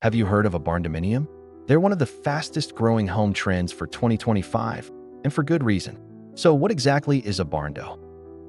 Have you heard of a barndominium? They're one of the fastest growing home trends for 2025, and for good reason. So what exactly is a barndo?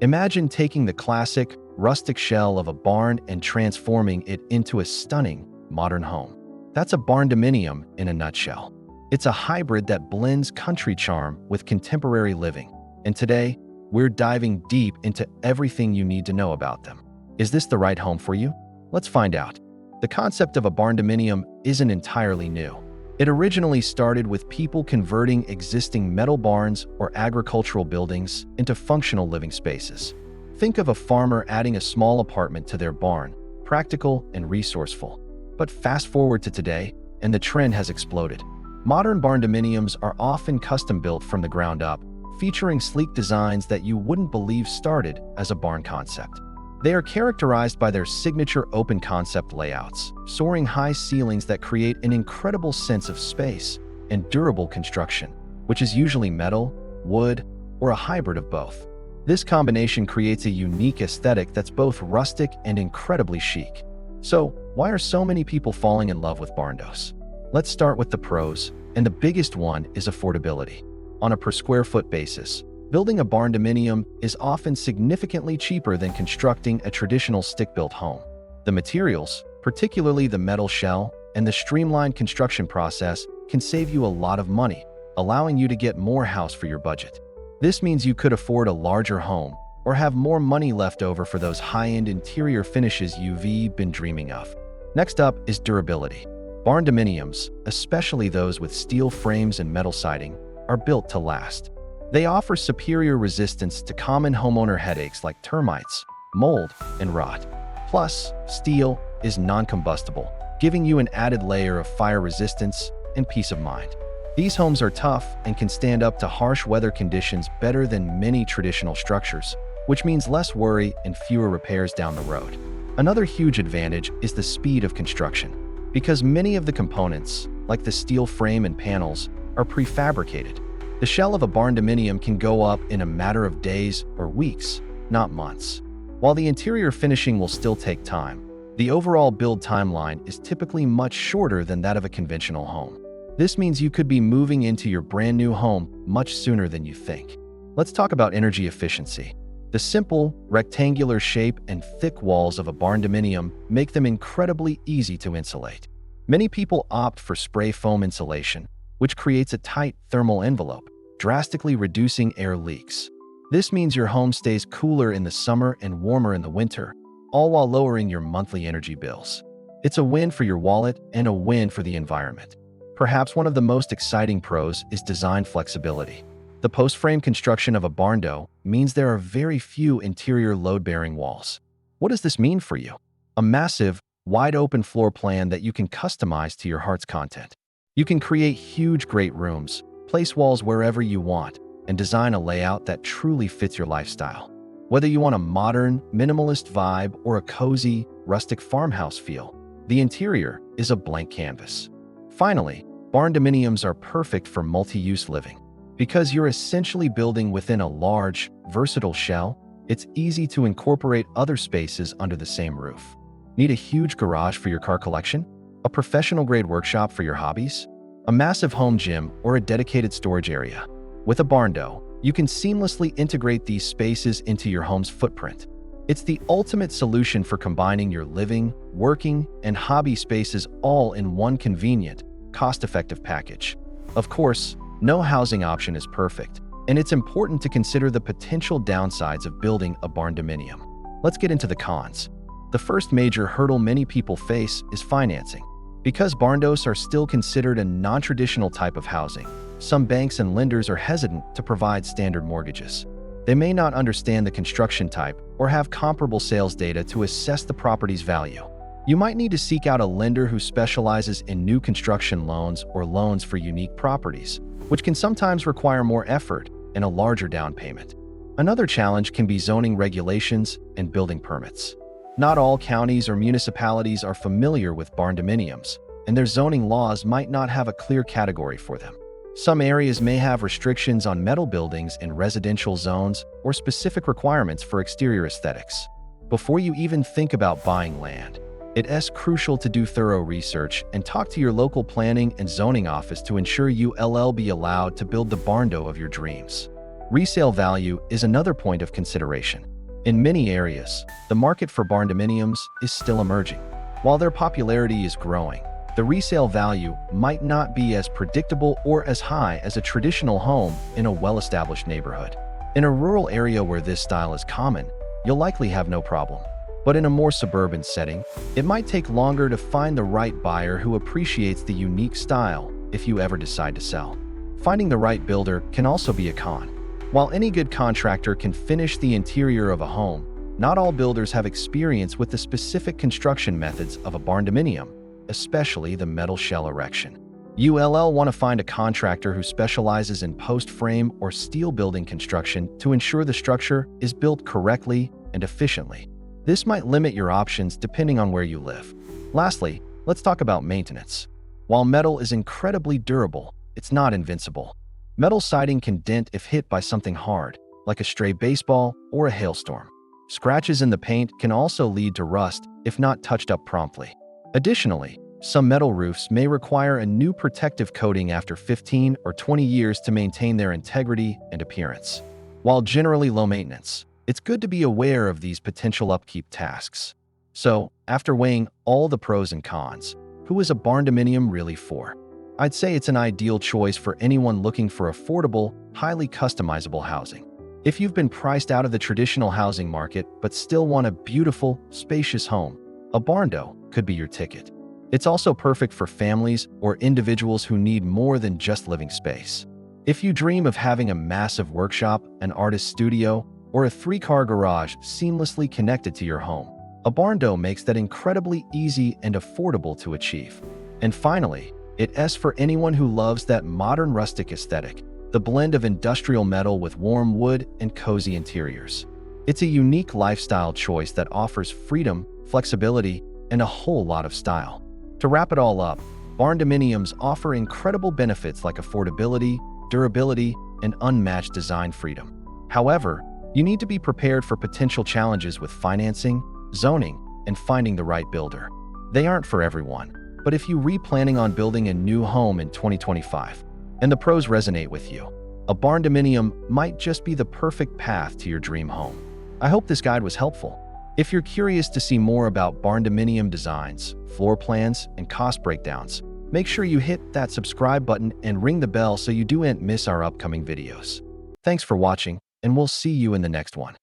Imagine taking the classic, rustic shell of a barn and transforming it into a stunning, modern home. That's a barndominium in a nutshell. It's a hybrid that blends country charm with contemporary living. And today, we're diving deep into everything you need to know about them. Is this the right home for you? Let's find out. The concept of a barndominium isn't entirely new. It originally started with people converting existing metal barns or agricultural buildings into functional living spaces. Think of a farmer adding a small apartment to their barn, practical and resourceful. But fast forward to today, and the trend has exploded. Modern barndominiums are often custom-built from the ground up, featuring sleek designs that you wouldn't believe started as a barn concept. They are characterized by their signature open-concept layouts, soaring high ceilings that create an incredible sense of space, and durable construction, which is usually metal, wood, or a hybrid of both. This combination creates a unique aesthetic that's both rustic and incredibly chic. So, why are so many people falling in love with barndos? Let's start with the pros, and the biggest one is affordability. On a per square foot basis, building a barndominium is often significantly cheaper than constructing a traditional stick-built home. The materials, particularly the metal shell, and the streamlined construction process can save you a lot of money, allowing you to get more house for your budget. This means you could afford a larger home or have more money left over for those high-end interior finishes you've been dreaming of. Next up is durability. Barndominiums, especially those with steel frames and metal siding, are built to last. They offer superior resistance to common homeowner headaches like termites, mold, and rot. Plus, steel is non-combustible, giving you an added layer of fire resistance and peace of mind. These homes are tough and can stand up to harsh weather conditions better than many traditional structures, which means less worry and fewer repairs down the road. Another huge advantage is the speed of construction, because many of the components, like the steel frame and panels, are prefabricated. The shell of a barndominium can go up in a matter of days or weeks, not months. While the interior finishing will still take time, the overall build timeline is typically much shorter than that of a conventional home. This means you could be moving into your brand new home much sooner than you think. Let's talk about energy efficiency. The simple, rectangular shape and thick walls of a barndominium make them incredibly easy to insulate. Many people opt for spray foam insulation, which creates a tight thermal envelope, drastically reducing air leaks. This means your home stays cooler in the summer and warmer in the winter, all while lowering your monthly energy bills. It's a win for your wallet and a win for the environment. Perhaps one of the most exciting pros is design flexibility. The post-frame construction of a barndo means there are very few interior load-bearing walls. What does this mean for you? A massive, wide-open floor plan that you can customize to your heart's content. You can create huge great rooms, place walls wherever you want, and design a layout that truly fits your lifestyle. Whether you want a modern, minimalist vibe or a cozy, rustic farmhouse feel, the interior is a blank canvas. Finally, barndominiums are perfect for multi-use living. Because you're essentially building within a large, versatile shell, it's easy to incorporate other spaces under the same roof. Need a huge garage for your car collection? A professional-grade workshop for your hobbies? A massive home gym or a dedicated storage area? With a barndo, you can seamlessly integrate these spaces into your home's footprint. It's the ultimate solution for combining your living, working, and hobby spaces all in one convenient, cost-effective package. Of course, no housing option is perfect, and it's important to consider the potential downsides of building a barndominium. Let's get into the cons. The first major hurdle many people face is financing. Because barndos are still considered a non-traditional type of housing, some banks and lenders are hesitant to provide standard mortgages. They may not understand the construction type or have comparable sales data to assess the property's value. You might need to seek out a lender who specializes in new construction loans or loans for unique properties, which can sometimes require more effort and a larger down payment. Another challenge can be zoning regulations and building permits. Not all counties or municipalities are familiar with barndominiums, and their zoning laws might not have a clear category for them. Some areas may have restrictions on metal buildings in residential zones or specific requirements for exterior aesthetics. Before you even think about buying land, It's crucial to do thorough research and talk to your local planning and zoning office to ensure you'll be allowed to build the barndo of your dreams. Resale value is another point of consideration. In many areas, the market for barndominiums is still emerging. While their popularity is growing, the resale value might not be as predictable or as high as a traditional home in a well-established neighborhood. In a rural area where this style is common, you'll likely have no problem. But in a more suburban setting, it might take longer to find the right buyer who appreciates the unique style if you ever decide to sell. Finding the right builder can also be a con. While any good contractor can finish the interior of a home, not all builders have experience with the specific construction methods of a barndominium, especially the metal shell erection. You'll want to find a contractor who specializes in post-frame or steel building construction to ensure the structure is built correctly and efficiently. This might limit your options depending on where you live. Lastly, let's talk about maintenance. While metal is incredibly durable, it's not invincible. Metal siding can dent if hit by something hard, like a stray baseball or a hailstorm. Scratches in the paint can also lead to rust if not touched up promptly. Additionally, some metal roofs may require a new protective coating after 15 or 20 years to maintain their integrity and appearance. While generally low maintenance, it's good to be aware of these potential upkeep tasks. So, after weighing all the pros and cons, who is a barndominium really for? I'd say it's an ideal choice for anyone looking for affordable, highly customizable housing. If you've been priced out of the traditional housing market but still want a beautiful, spacious home, a barndo could be your ticket. It's also perfect for families or individuals who need more than just living space. If you dream of having a massive workshop, an artist studio, or a 3-car garage seamlessly connected to your home, a barndo makes that incredibly easy and affordable to achieve. And finally, it's for anyone who loves that modern rustic aesthetic, the blend of industrial metal with warm wood and cozy interiors. It's a unique lifestyle choice that offers freedom, flexibility, and a whole lot of style. To wrap it all up, barndominiums offer incredible benefits like affordability, durability, and unmatched design freedom. However, you need to be prepared for potential challenges with financing, zoning, and finding the right builder. They aren't for everyone, but if you're planning on building a new home in 2025 and the pros resonate with you, a barndominium might just be the perfect path to your dream home. I hope this guide was helpful. If you're curious to see more about barndominium designs, floor plans, and cost breakdowns, make sure you hit that subscribe button and ring the bell so you don't miss our upcoming videos. Thanks for watching, and we'll see you in the next one.